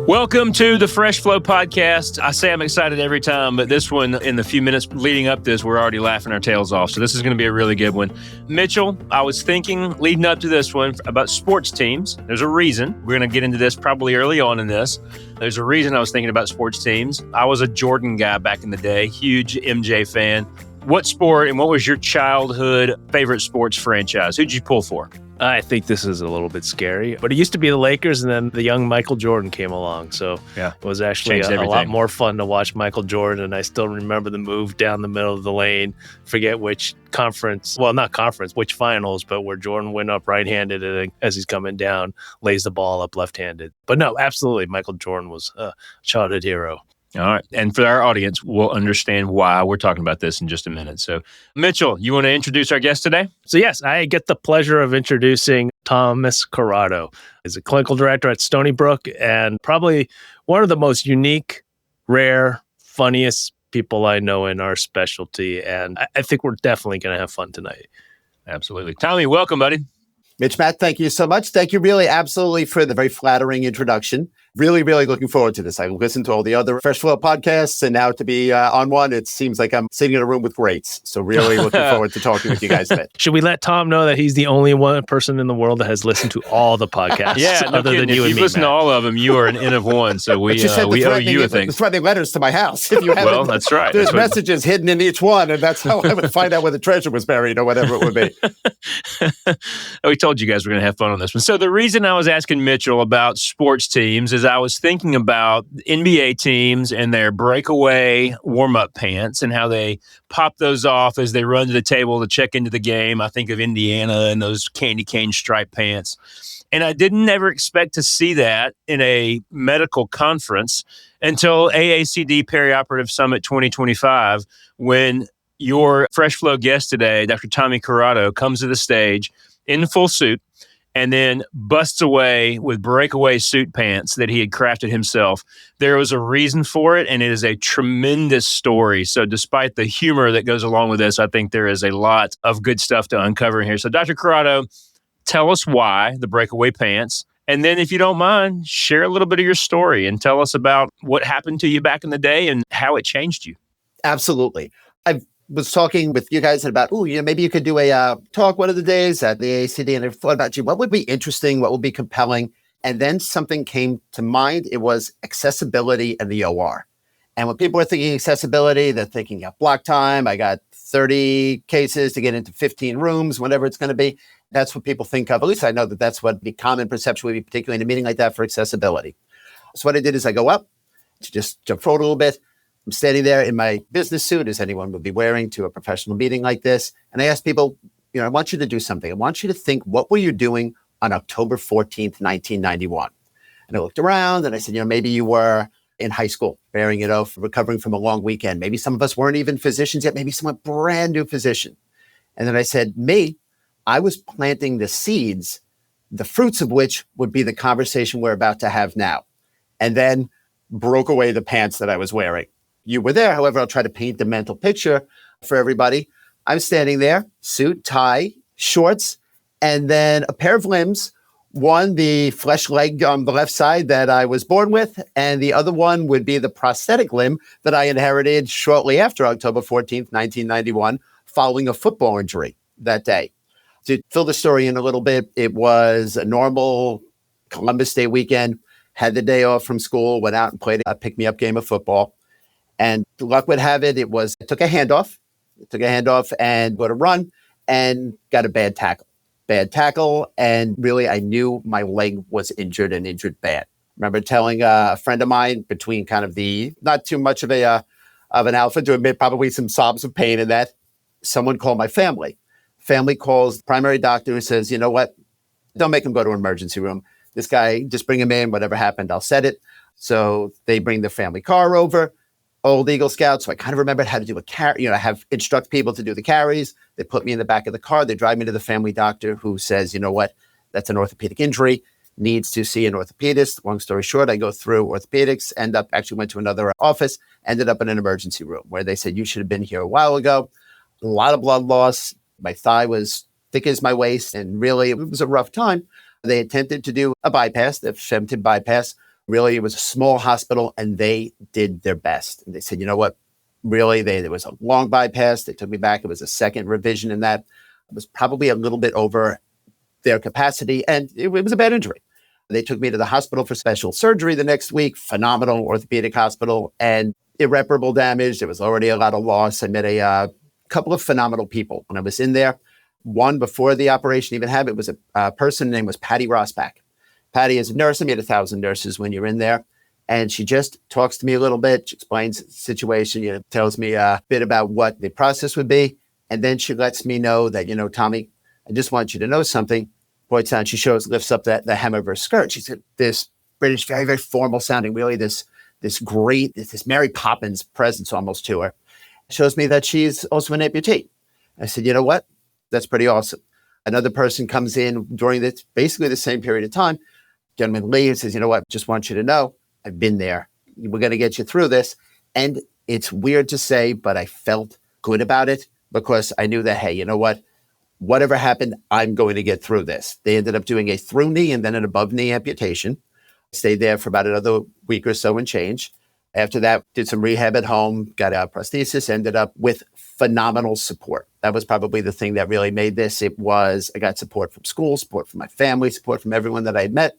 Welcome to the Fresh Flow Podcast. I say I'm excited every time, but this one, in the few minutes leading up to this, we're already laughing our tails off. So this is going to be a really good one. Mitchell, I was thinking leading up to this one about sports teams. There's a reason. We're going to get into this probably early on in this. There's a reason I was thinking about sports teams. I was a Jordan guy back in the day, huge MJ fan. What sport and what was your childhood favorite sports franchise? Who'd you pull for? I think this is a little bit scary, but it used to be the Lakers, and then the young Michael Jordan came along. So it was actually a lot more fun to watch Michael Jordan. And I still remember the move down the middle of the lane, forget which conference, well, not conference, which finals, but where Jordan went up right-handed and as he's coming down, lays the ball up left-handed. But no, absolutely, Michael Jordan was a childhood hero. All right. And for our audience, we'll understand why we're talking about this in just a minute. So, Mitchell, you want to introduce our guest today? So, yes, I get the pleasure of introducing Thomas Corrado. He's a clinical director at Stony Brook and probably one of the most unique, rare, funniest people I know in our specialty. And I think we're definitely going to have fun tonight. Absolutely. Tommy, welcome, buddy. Mitch, Matt, thank you so much. Thank you really absolutely for the very flattering introduction. Really, really looking forward to this. I listened to all the other Fresh Flow podcasts, and now to be on one, it seems like I'm sitting in a room with greats. So really looking forward to talking with you guys today. Should we let Tom know that he's the only one person in the world that has listened to all all the podcasts? Yeah, no other kidding. than you if and you've me, listened Matt. to all of them, you are an N of one. So we owe you a thing. The threatening letters to my house. If you haven't, well, that's right. There's messages hidden in each one, and that's how I would find out where the treasure was buried or whatever it would be. We told you guys we're going to have fun on this one. So the reason I was asking Mitchell about sports teams is I was thinking about NBA teams and their breakaway warm-up pants and how they pop those off as they run to the table to check into the game. I think of Indiana and those candy cane striped pants. And I didn't ever expect to see that in a medical conference until AACD Perioperative Summit 2025, when your Fresh Flow guest today, Dr. Tommy Corrado, comes to the stage in full suit and then busts away with breakaway suit pants that he had crafted himself. There was a reason for it, and it is a tremendous story. So despite the humor that goes along with this, I think there is a lot of good stuff to uncover here. So Dr. Corrado, tell us why the breakaway pants. And then if you don't mind, share a little bit of your story and tell us about what happened to you back in the day and how it changed you. Absolutely. I was talking with you guys about, maybe you could do a talk one of the days at the AACD, and I thought about, what would be interesting, what would be compelling? And then something came to mind. It was accessibility in the OR. And when people are thinking accessibility, they're thinking block time. I got 30 cases to get into 15 rooms, whatever it's going to be. That's what people think of. At least I know that that's what the common perception would be, particularly in a meeting like that, for accessibility. So what I did is I go up, to just jump forward a little bit. I'm standing there in my business suit, as anyone would be wearing to a professional meeting like this. And I asked people, I want you to do something. I want you to think, what were you doing on October 14th, 1991? And I looked around and I said, maybe you were in high school, bearing it off, recovering from a long weekend. Maybe some of us weren't even physicians yet. Maybe someone brand new physician. And then I said, I was planting the seeds, the fruits of which would be the conversation we're about to have now. And then broke away the pants that I was wearing. You were there. However, I'll try to paint the mental picture for everybody. I'm standing there, suit, tie, shorts, and then a pair of limbs. One, the flesh leg on the left side that I was born with, and the other one would be the prosthetic limb that I inherited shortly after October 14th, 1991, following a football injury that day. To fill the story in a little bit, it was a normal Columbus Day weekend, had the day off from school, went out and played a pick-me-up game of football. And luck would have it, I took a handoff and got a run and got a bad tackle. And really, I knew my leg was injured and injured bad. Remember telling a friend of mine, between kind of not too much of an alpha to admit probably some sobs of pain in that, someone called my family. Family calls the primary doctor who says, you know what? Don't make him go to an emergency room. This guy, just bring him in. Whatever happened, I'll set it. So they bring the family car over. Old Eagle Scout, so I kind of remembered how to do a carry. Instruct people to do the carries. They put me in the back of the car. They drive me to the family doctor, who says, you know what, that's an orthopedic injury, needs to see an orthopedist. Long story short, I go through orthopedics, went to another office, ended up in an emergency room where they said, you should have been here a while ago. A lot of blood loss. My thigh was thick as my waist, and really, it was a rough time. They attempted to do a bypass, the femtib bypass, Really, it was a small hospital and they did their best. And they said, you know what? Really, there was a long bypass. They took me back. It was a second revision in that. It was probably a little bit over their capacity and it was a bad injury. They took me to the hospital for special surgery the next week, phenomenal orthopedic hospital, and irreparable damage. There was already a lot of loss. I met a couple of phenomenal people when I was in there. One before the operation even happened, it was a person named was Patty Rossback. Patty is a nurse. I meet 1,000 nurses when you're in there. And she just talks to me a little bit. She explains the situation, tells me a bit about what the process would be. And then she lets me know that, Tommy, I just want you to know something. Points out, she lifts up the hem of her skirt. She said, this British, very, very formal sounding, really this great, this Mary Poppins presence almost to her. Shows me that she's also an amputee. I said, you know what? That's pretty awesome. Another person comes in during basically the same period of time. Gentleman Lee says, you know what? Just want you to know, I've been there. We're going to get you through this. And it's weird to say, but I felt good about it because I knew that, hey, you know what? Whatever happened, I'm going to get through this. They ended up doing a through knee and then an above knee amputation. Stayed there for about another week or so and change. After that, did some rehab at home, got a prosthesis, ended up with phenomenal support. That was probably the thing that really made this. I got support from school, support from my family, support from everyone that I had met,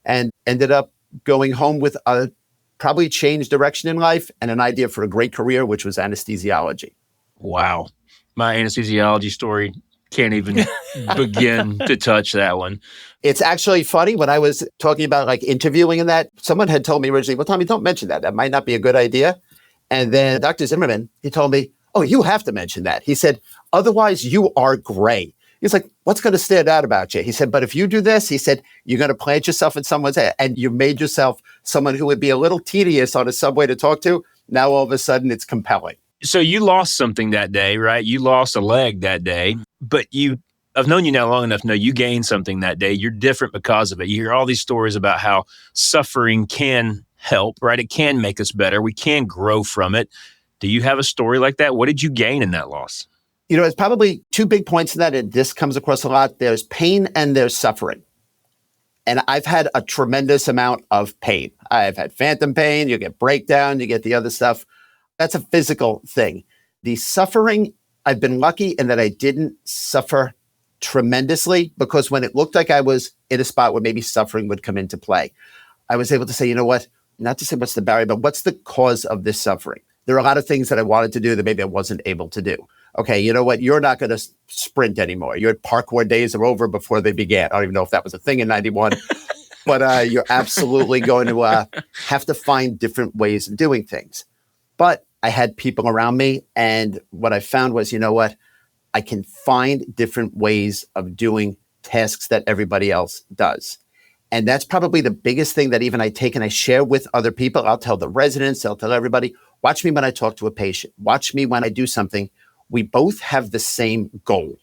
and ended up going home with a probably changed direction in life and an idea for a great career, which was anesthesiology. Wow. My anesthesiology story can't even begin to touch that one. It's actually funny. When I was talking about interviewing and that, someone had told me originally, well, Tommy, don't mention that. That might not be a good idea. And then Dr. Zimmerman, he told me, oh, you have to mention that. He said, otherwise you are gray. He's like, what's going to stand out about you? He said, but if you do this, he said, you're going to plant yourself in someone's head and you made yourself someone who would be a little tedious on a subway to talk to. Now, all of a sudden, it's compelling. So you lost something that day, right? You lost a leg that day, but I've known you now long enough to know you gained something that day. You're different because of it. You hear all these stories about how suffering can help, right? It can make us better. We can grow from it. Do you have a story like that? What did you gain in that loss? It's probably two big points in that, and this comes across a lot. There's pain and there's suffering. And I've had a tremendous amount of pain. I've had phantom pain, you get breakdown, you get the other stuff. That's a physical thing. The suffering, I've been lucky in that I didn't suffer tremendously because when it looked like I was in a spot where maybe suffering would come into play, I was able to say, you know what, not to say what's the barrier, but what's the cause of this suffering? There are a lot of things that I wanted to do that maybe I wasn't able to do. Okay, you know what? You're not going to sprint anymore. Your parkour days are over before they began. I don't even know if that was a thing in 91, but you're absolutely going to have to find different ways of doing things. But I had people around me, and what I found was, you know what? I can find different ways of doing tasks that everybody else does. And that's probably the biggest thing that even I take and I share with other people. I'll tell the residents, I'll tell everybody, watch me when I talk to a patient. Watch me when I do something. We both have the same goal.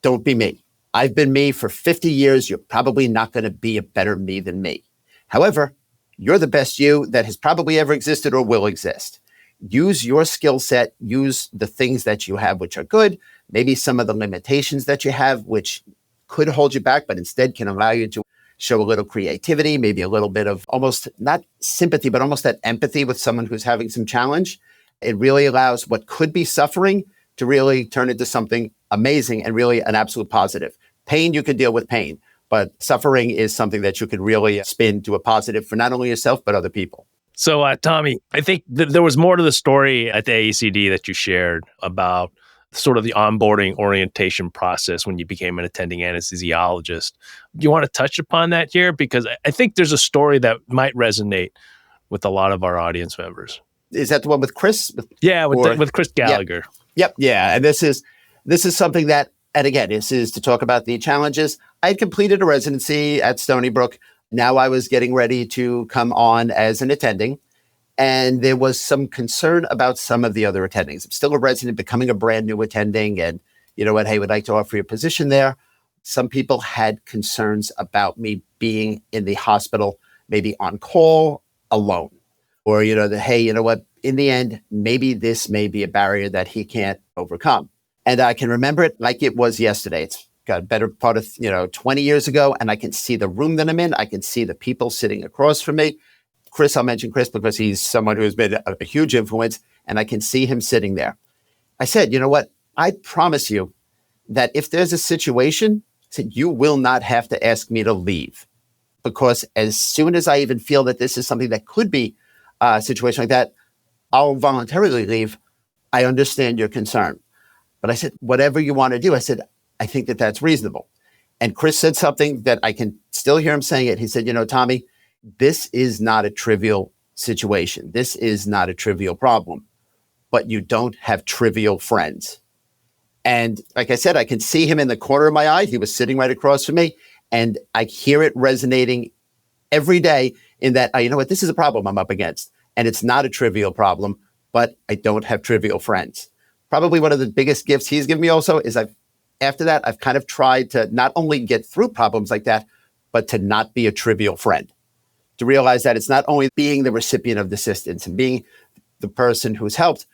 Don't be me. I've been me for 50 years. You're probably not going to be a better me than me. However, you're the best you that has probably ever existed or will exist. Use your skill set, use the things that you have, which are good, maybe some of the limitations that you have, which could hold you back, but instead can allow you to show a little creativity, maybe a little bit of almost not sympathy, but almost that empathy with someone who's having some challenge. It really allows what could be suffering to really turn into something amazing and really an absolute positive. Pain, you could deal with pain, but suffering is something that you could really spin to a positive for not only yourself, but other people. So, Tommy, I think there was more to the story at the AECD that you shared about sort of the onboarding orientation process when you became an attending anesthesiologist. Do you want to touch upon that here? Because I think there's a story that might resonate with a lot of our audience members. Is that the one with Chris? With Chris Gallagher. Yep. Yeah. And this is something that, and again, this is to talk about the challenges. I had completed a residency at Stony Brook. Now I was getting ready to come on as an attending, and there was some concern about some of the other attendings. I'm still a resident, becoming a brand new attending, and you know what? Hey, would like to offer you a position there. Some people had concerns about me being in the hospital, maybe on call alone, or hey, you know what? In the end, maybe this may be a barrier that he can't overcome. And I can remember it like it was yesterday. It's got a better part of 20 years ago, and I can see the room that I'm in. I can see the people sitting across from me. Chris, I'll mention Chris because he's someone who has been a huge influence, and I can see him sitting there. I said, you know what? I promise you that if there's a situation, I said, you will not have to ask me to leave, because as soon as I even feel that this is something that could be a situation like that, I'll voluntarily leave. I understand your concern. But I said, whatever you want to do, I said, I think that that's reasonable. And Chris said something that I can still hear him saying it. He said, Tommy, this is not a trivial situation. This is not a trivial problem, but you don't have trivial friends. And like I said, I can see him in the corner of my eye. He was sitting right across from me, and I hear it resonating every day in that, you know what, this is a problem I'm up against. And it's not a trivial problem, but I don't have trivial friends. Probably one of the biggest gifts he's given me also is after that, I've kind of tried to not only get through problems like that, but to not be a trivial friend. To realize that it's not only being the recipient of the assistance and being the person who's helped,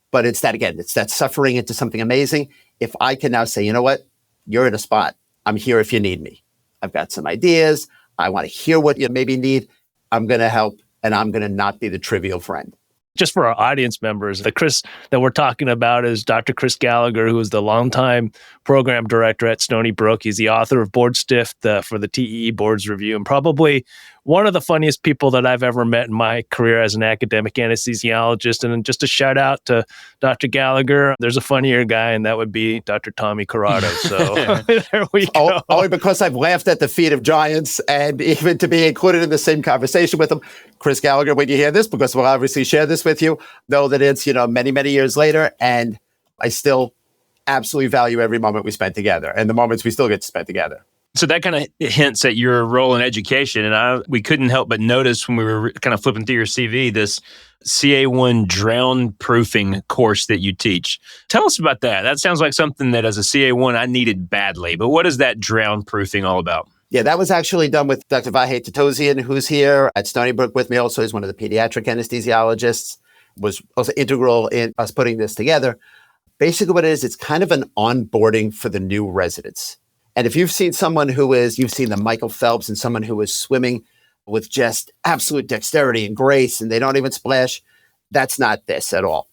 but it's that suffering into something amazing. If I can now say, you know what, you're in a spot. I'm here if you need me. I've got some ideas. I want to hear what you maybe need. I'm going to help, and I'm going to not be the trivial friend. Just for our audience members, the Chris that we're talking about is Dr. Chris Gallagher, who is the longtime program director at Stony Brook. He's the author of Board Stiff for the TEE Boards Review, and probably one of the funniest people that I've ever met in my career as an academic anesthesiologist. And just a shout out to Dr. Gallagher. There's a funnier guy, and that would be Dr. Tommy Corrado. So there we go. Only because I've laughed at the feet of giants, and even to be included in the same conversation with him. Chris Gallagher, when you hear this, because we'll obviously share this with you, know that it's, many, many years later, and I still absolutely value every moment we spent together and the moments we still get to spend together. So that kind of hints at your role in education. And we couldn't help but notice when we were kind of flipping through your CV, this CA1 drown proofing course that you teach. Tell us about that. That sounds like something that as a CA1 I needed badly. But what is that drown proofing all about? Yeah, that was actually done with Dr. Vahe Tatosian, who's here at Stony Brook with me also. He's one of the pediatric anesthesiologists, was also integral in us putting this together. Basically what it is, it's kind of an onboarding for the new residents. And if you've seen you've seen the Michael Phelps and someone who is swimming with just absolute dexterity and grace, and they don't even splash, that's not this at all.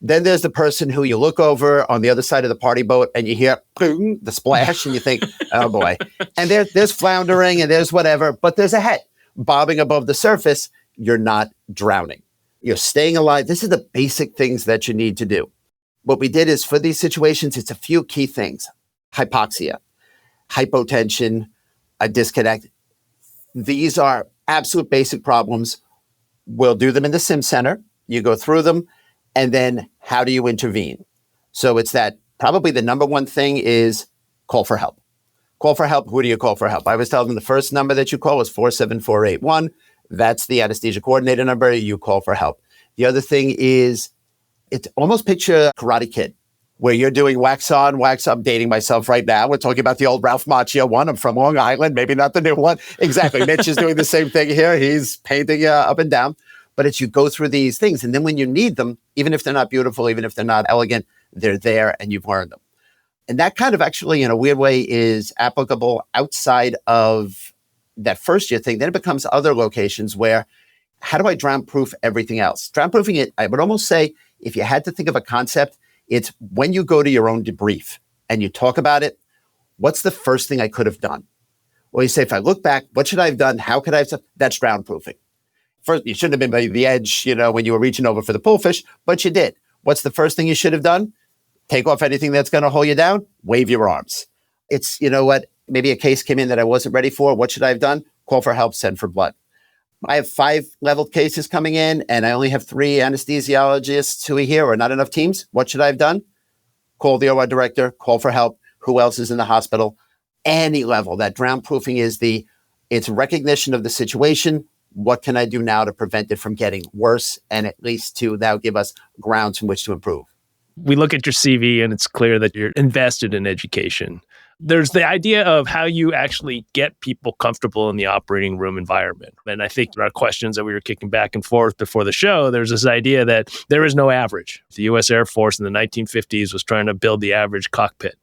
Then there's the person who you look over on the other side of the party boat and you hear boom, the splash, and you think, oh boy. And there's floundering and there's whatever, but there's a head bobbing above the surface. You're not drowning. You're staying alive. This is the basic things that you need to do. What we did is for these situations, it's a few key things. Hypoxia, hypotension, a disconnect. These are absolute basic problems. We'll do them in the Sim Center. You go through them, and then how do you intervene? So it's that probably the number one thing is call for help. Call for help. Who do you call for help? I was telling them the first number that you call is 47481. That's the anesthesia coordinator number. You call for help. The other thing is, it's almost picture Karate Kid, where you're doing wax on, wax up. I'm dating myself right now. We're talking about the old Ralph Macchio one. I'm from Long Island, maybe not the new one. Exactly. Mitch is doing the same thing here. He's painting up and down. But it's you go through these things. And then when you need them, even if they're not beautiful, even if they're not elegant, they're there and you've learned them. And that kind of actually, in a weird way, is applicable outside of that first year thing. Then it becomes other locations where, how do I drown proof everything else? Drown proofing it, I would almost say, if you had to think of a concept, it's when you go to your own debrief and you talk about it, what's the first thing I could have done? Well, you say, if I look back, what should I have done? How could I have done? That's drown proofing. First, you shouldn't have been by the edge, when you were reaching over for the pullfish, but you did. What's the first thing you should have done? Take off anything that's going to hold you down, wave your arms. It's, maybe a case came in that I wasn't ready for. What should I have done? Call for help, send for blood. I have 5 leveled cases coming in, and I only have 3 anesthesiologists who are here, or not enough teams. What should I have done? Call the OR director, call for help. Who else is in the hospital? Any level. That drown proofing is it's recognition of the situation. What can I do now to prevent it from getting worse, and at least to now give us grounds from which to improve? We look at your CV and it's clear that you're invested in education. There's the idea of how you actually get people comfortable in the operating room environment. And I think our questions that we were kicking back and forth before the show, there's this idea that there is no average. The U.S. Air Force in the 1950s was trying to build the average cockpit.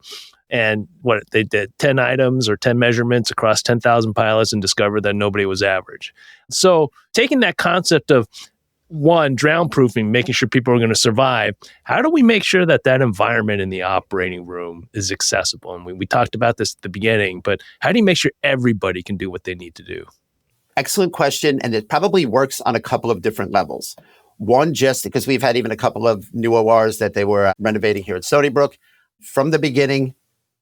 And what they did 10 items or 10 measurements across 10,000 pilots and discovered that nobody was average. So taking that concept of one, drown proofing, making sure people are going to survive. How do we make sure that that environment in the operating room is accessible? And we talked about this at the beginning, but how do you make sure everybody can do what they need to do? Excellent question. And it probably works on a couple of different levels. One, just because we've had even a couple of new ORs that they were renovating here at Stony Brook. From the beginning,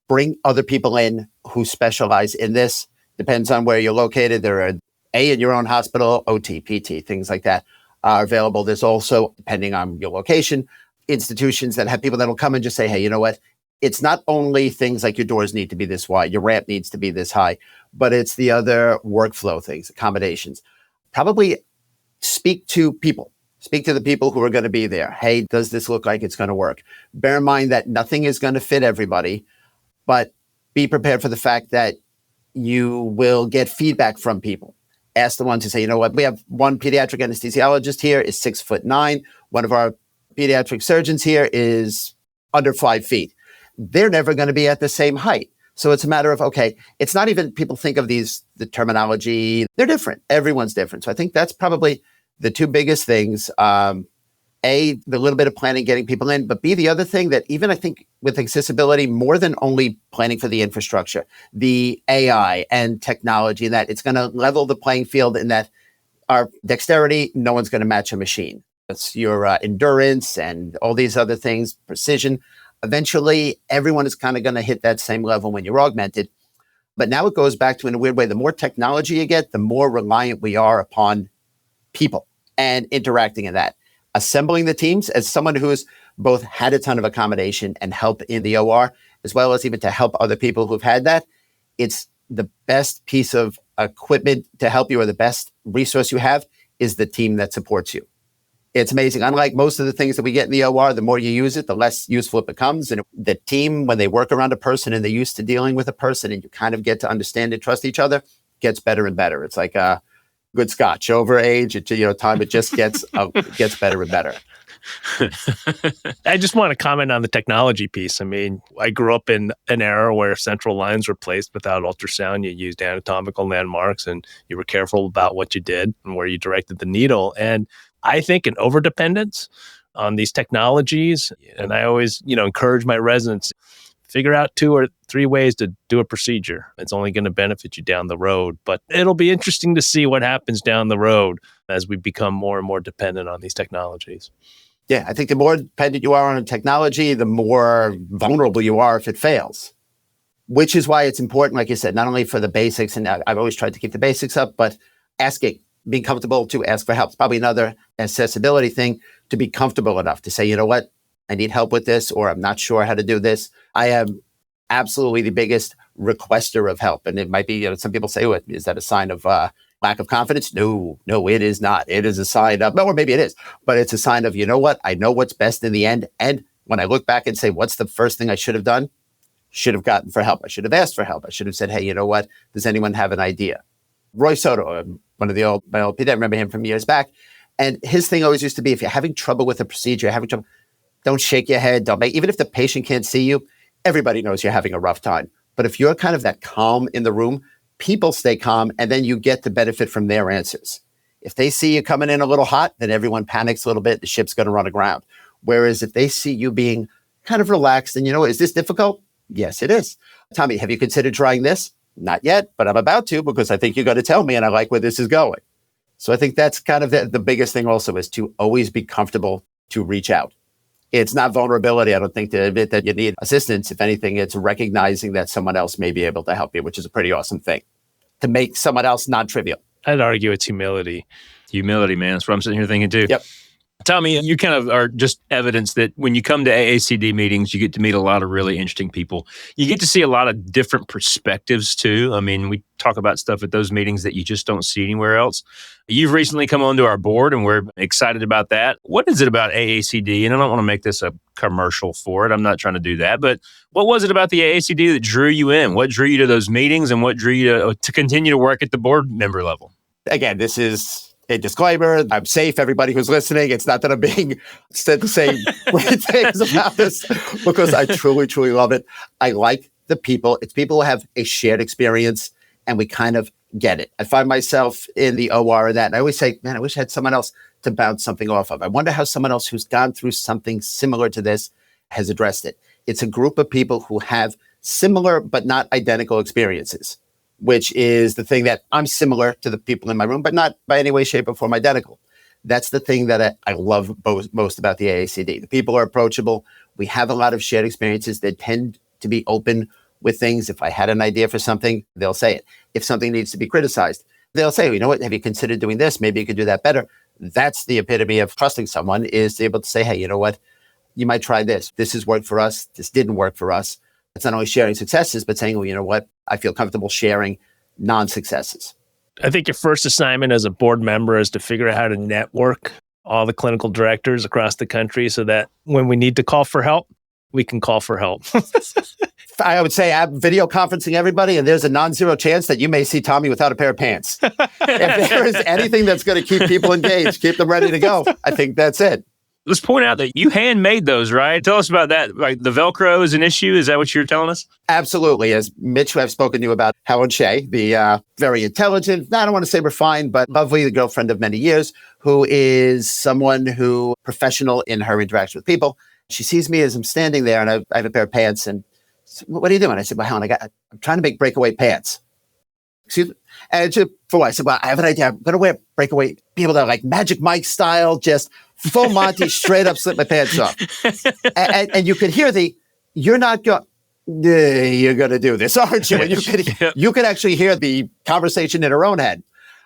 bring other people in who specialize in this. Depends on where you're located. There are in your own hospital, OT, PT, things like that are available. There's also, depending on your location, institutions that have people that will come and just say, hey, you know what? It's not only things like your doors need to be this wide, your ramp needs to be this high, but it's the other workflow things, accommodations. Probably speak to people. Speak to the people who are going to be there. Hey, does this look like it's going to work? Bear in mind that nothing is going to fit everybody, but be prepared for the fact that you will get feedback from people. Ask the ones who say, you know what, we have one pediatric anesthesiologist here is 6'9". One of our pediatric surgeons here is under 5 feet. They're never going to be at the same height. So it's a matter of, okay, it's not even people think of the terminology. They're different. Everyone's different. So I think that's probably the two biggest things. A, the little bit of planning, getting people in, but B, the other thing that even I think with accessibility, more than only planning for the infrastructure, the AI and technology, and that it's going to level the playing field in that our dexterity, no one's going to match a machine. It's your endurance and all these other things, precision. Eventually, everyone is kind of going to hit that same level when you're augmented. But now it goes back to, in a weird way, the more technology you get, the more reliant we are upon people and interacting in that. Assembling the teams, as someone who's both had a ton of accommodation and help in the OR, as well as even to help other people who've had that, it's the best piece of equipment to help you, or the best resource you have is the team that supports you. It's amazing. Unlike most of the things that we get in the OR, the more you use it, the less useful it becomes. And the team, when they work around a person and they're used to dealing with a person and you kind of get to understand and trust each other, gets better and better. It's like good scotch. Over age, time, it just gets better and better. I just want to comment on the technology piece. I mean, I grew up in an era where central lines were placed without ultrasound. You used anatomical landmarks and you were careful about what you did and where you directed the needle. And I think an overdependence on these technologies, and I always, encourage my residents, figure out 2 or 3 ways to do a procedure. It's only going to benefit you down the road, but it'll be interesting to see what happens down the road as we become more and more dependent on these technologies. Yeah, I think the more dependent you are on technology, the more vulnerable you are if it fails, which is why it's important, like you said, not only for the basics, and I've always tried to keep the basics up, but asking, being comfortable to ask for help. It's probably another accessibility thing, to be comfortable enough to say, you know what, I need help with this, or I'm not sure how to do this. I am absolutely the biggest requester of help. And it might be, some people say, is that a sign of lack of confidence? No, it is not. It is a sign of, or maybe it is, but it's a sign of, you know what, I know what's best in the end. And when I look back and say, what's the first thing I should have done? Should have gotten for help. I should have asked for help. I should have said, hey, you know what, does anyone have an idea? Roy Soto, one of my old PD, I remember him from years back. And his thing always used to be, if you're having trouble with a procedure, don't shake your head. Even if the patient can't see you, everybody knows you're having a rough time. But if you're kind of that calm in the room, people stay calm, and then you get to benefit from their answers. If they see you coming in a little hot, then everyone panics a little bit. The ship's going to run aground. Whereas if they see you being kind of relaxed and, is this difficult? Yes, it is. Tommy, have you considered trying this? Not yet, but I'm about to, because I think you're going to tell me and I like where this is going. So I think that's kind of the biggest thing also, is to always be comfortable to reach out. It's not vulnerability, I don't think, to admit that you need assistance. If anything, it's recognizing that someone else may be able to help you, which is a pretty awesome thing, to make someone else non-trivial. I'd argue it's humility. Humility, man. That's what I'm sitting here thinking too. Yep. Tommy, you kind of are just evidence that when you come to AACD meetings, you get to meet a lot of really interesting people. You get to see a lot of different perspectives too. I mean, we talk about stuff at those meetings that you just don't see anywhere else. You've recently come onto our board, and we're excited about that. What is it about AACD? And I don't want to make this a commercial for it. I'm not trying to do that. But what was it about the AACD that drew you in? What drew you to those meetings, and what drew you to continue to work at the board member level? Again, this is a disclaimer. I'm safe, everybody who's listening. It's not that I'm being said to say great things about this, because I truly, truly love it. I like the people. It's people who have a shared experience and we kind of get it. I find myself in the OR of that. And I always say, man, I wish I had someone else to bounce something off of. I wonder how someone else who's gone through something similar to this has addressed it. It's a group of people who have similar but not identical experiences, which is the thing that I'm similar to the people in my room, but not by any way, shape, or form identical. That's the thing that I love most about the AACD. The people are approachable. We have a lot of shared experiences that tend to be open with things. If I had an idea for something, they'll say it. If something needs to be criticized, they'll say, you know what, have you considered doing this? Maybe you could do that better. That's the epitome of trusting someone, is to be able to say, hey, you know what, you might try this. This has worked for us. This didn't work for us. It's not only sharing successes, but saying, well, you know what, I feel comfortable sharing non-successes. I think your first assignment as a board member is to figure out how to network all the clinical directors across the country so that when we need to call for help, we can call for help. I would say I'm video conferencing everybody, and there's a non-zero chance that you may see Tommy without a pair of pants. If there is anything that's going to keep people engaged, keep them ready to go, I think that's it. Let's point out that you handmade those, right? Tell us about that. Like the Velcro is an issue. Is that what you're telling us? Absolutely. As Mitch, who I've spoken to you about, Helen Shea, the very intelligent, I don't want to say refined, but lovely, the girlfriend of many years, who is someone who professional in her interaction with people. She sees me as I'm standing there and I have a pair of pants and what are you doing? I said, well, Helen, I'm trying to make breakaway pants. Excuse me. And for what? I said, well, I have an idea. I'm going to wear breakaway, be able to like Magic Mike style, just full Monty, straight up slip my pants off. And you could hear you're not going, you're going to do this, aren't you? And you could actually hear the conversation in her own head.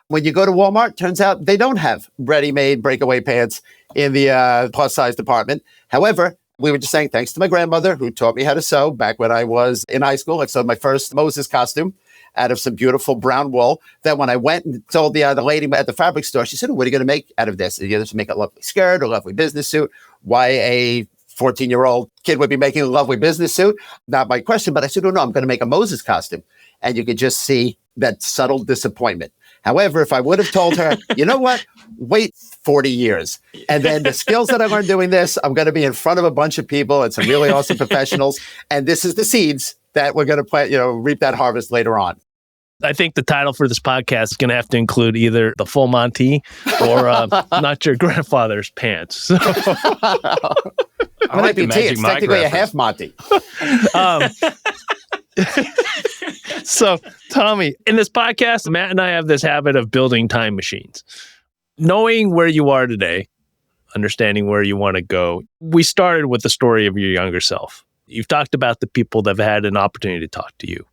When you go to Walmart, turns out they don't have ready-made breakaway pants in the plus size department. However, we were just saying, thanks to my grandmother who taught me how to sew back when I was in high school. I sewed my first Moses costume out of some beautiful brown wool. Then when I went and told the lady at the fabric store, she said, what are you going to make out of this? Are you going to make a lovely skirt or a lovely business suit? Why a 14-year-old kid would be making a lovely business suit? Not my question, but I said, oh, no, I'm going to make a Moses costume. And you could just see that subtle disappointment. However, if I would have told her, you know what, wait 40 years. And then the skills that I learned doing this, I'm going to be in front of a bunch of people and some really awesome professionals. And this is the seeds that we're going to plant, reap that harvest later on. I think the title for this podcast is going to have to include either the full Monty or not your grandfather's pants. So. I like the Magic It's technically reference. A half Monty. So, Tommy, in this podcast, Matt and I have this habit of building time machines. Knowing where you are today, understanding where you want to go, we started with the story of your younger self. You've talked about the people that have had an opportunity to talk to you.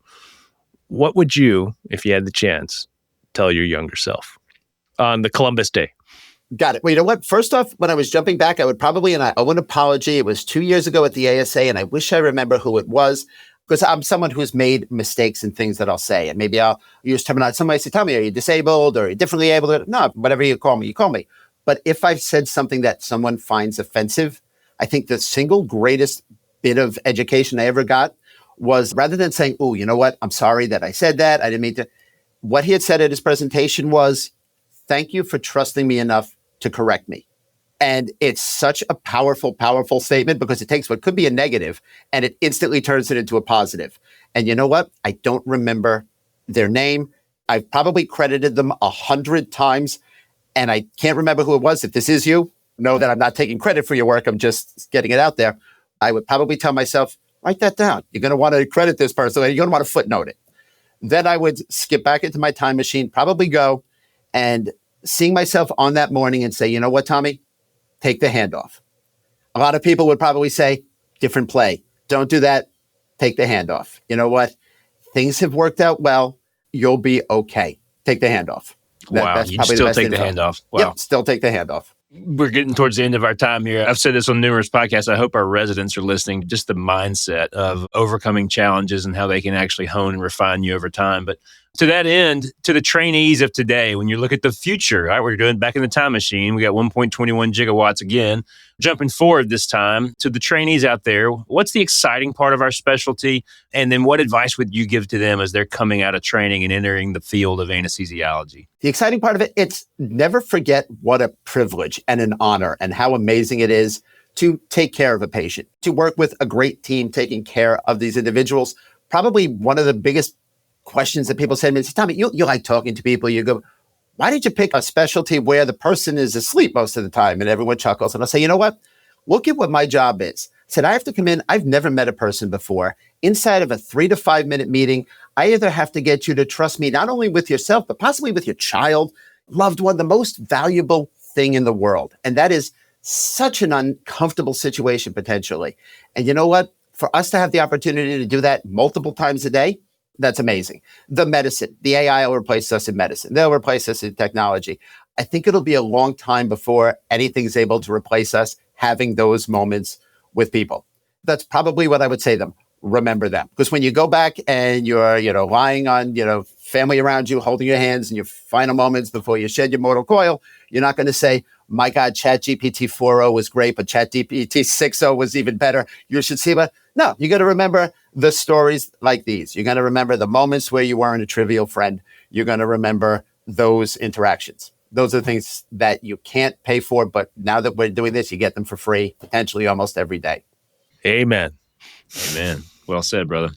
What would you, if you had the chance, tell your younger self on the Columbus Day? Got it. Well, you know what? First off, when I was jumping back, I would probably, and I owe an apology. It was 2 years ago at the ASA, and I wish I remember who it was, because I'm someone who's made mistakes in things that I'll say. And maybe I'll use terminology. Somebody say, tell me, are you disabled or are you differently able? No, whatever you call me, you call me. But if I've said something that someone finds offensive, I think the single greatest bit of education I ever got was, rather than saying, oh, you know what, I'm sorry that I said that, I didn't mean to. What he had said at his presentation was, thank you for trusting me enough to correct me. And it's such a powerful, powerful statement, because it takes what could be a negative and it instantly turns it into a positive. And you know what? I don't remember their name. I've probably credited them 100 times and I can't remember who it was. If this is you, know that I'm not taking credit for your work. I'm just getting it out there. I would probably tell myself, write that down. You're going to want to credit this person. You're going to want to footnote it. Then I would skip back into my time machine, probably go and seeing myself on that morning and say, you know what, Tommy? Take the handoff. A lot of people would probably say, different play. Don't do that. Take the handoff. You know what? Things have worked out well. You'll be okay. Take the handoff. Wow. You still take the handoff. Wow. Yep, still take the handoff. We're getting towards the end of our time here. I've said this on numerous podcasts. I hope our residents are listening. Just the mindset of overcoming challenges and how they can actually hone and refine you over time. But to that end, to the trainees of today, when you look at the future, right, we're doing back in the time machine. We got 1.21 gigawatts again. Jumping forward this time to the trainees out there, what's the exciting part of our specialty? And then what advice would you give to them as they're coming out of training and entering the field of anesthesiology? The exciting part of it, it's never forget what a privilege and an honor and how amazing it is to take care of a patient, to work with a great team taking care of these individuals. probably one of the biggest questions that people say to me is, Tommy, you like talking to people. You go, why did you pick a specialty where the person is asleep most of the time? And everyone chuckles. And I'll say, you know what? Look at what my job is. I said, I have to come in. I've never met a person before. Inside of a 3 to 5 minute meeting, I either have to get you to trust me, not only with yourself, but possibly with your child, loved one, the most valuable thing in the world. And that is such an uncomfortable situation potentially. And you know what? For us to have the opportunity to do that multiple times a day, that's amazing. The medicine, the AI will replace us in medicine. They'll replace us in technology. I think it'll be a long time before anything's able to replace us having those moments with people. That's probably what I would say to them. Remember them. Because when you go back and you're, lying on, family around you, holding your hands in your final moments before you shed your mortal coil, you're not going to say, my God, ChatGPT 4.0 was great, but ChatGPT 6.0 was even better. You should see, but no, you got to remember the stories like these. You're going to remember the moments where you weren't a trivial friend. You're going to remember those interactions. Those are the things that you can't pay for, but now that we're doing this, you get them for free, potentially almost every day. Amen. Amen. Well said, brother.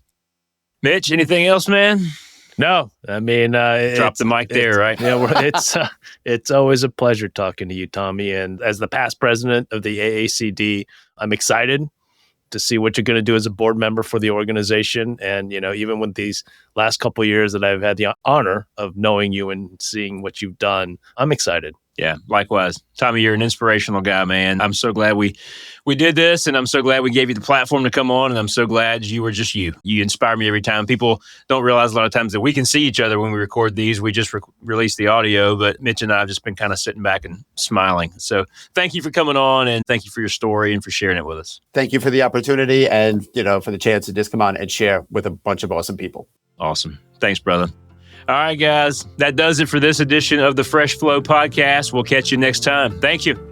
Mitch, anything else, man? No, I mean, drop the mic there, right? Yeah, it's always a pleasure talking to you, Tommy. And as the past president of the AACD, I'm excited to see what you're going to do as a board member for the organization. And, even with these last couple of years that I've had the honor of knowing you and seeing what you've done, I'm excited. Yeah, likewise. Tommy, you're an inspirational guy, man. I'm so glad we did this, and I'm so glad we gave you the platform to come on, and I'm so glad you were just you. You inspire me every time. People don't realize a lot of times that we can see each other when we record these. We just release the audio, but Mitch and I have just been kind of sitting back and smiling. So thank you for coming on, and thank you for your story and for sharing it with us. Thank you for the opportunity and, for the chance to just come on and share with a bunch of awesome people. Awesome. Thanks, brother. All right, guys, that does it for this edition of the Fresh Flow podcast. We'll catch you next time. Thank you.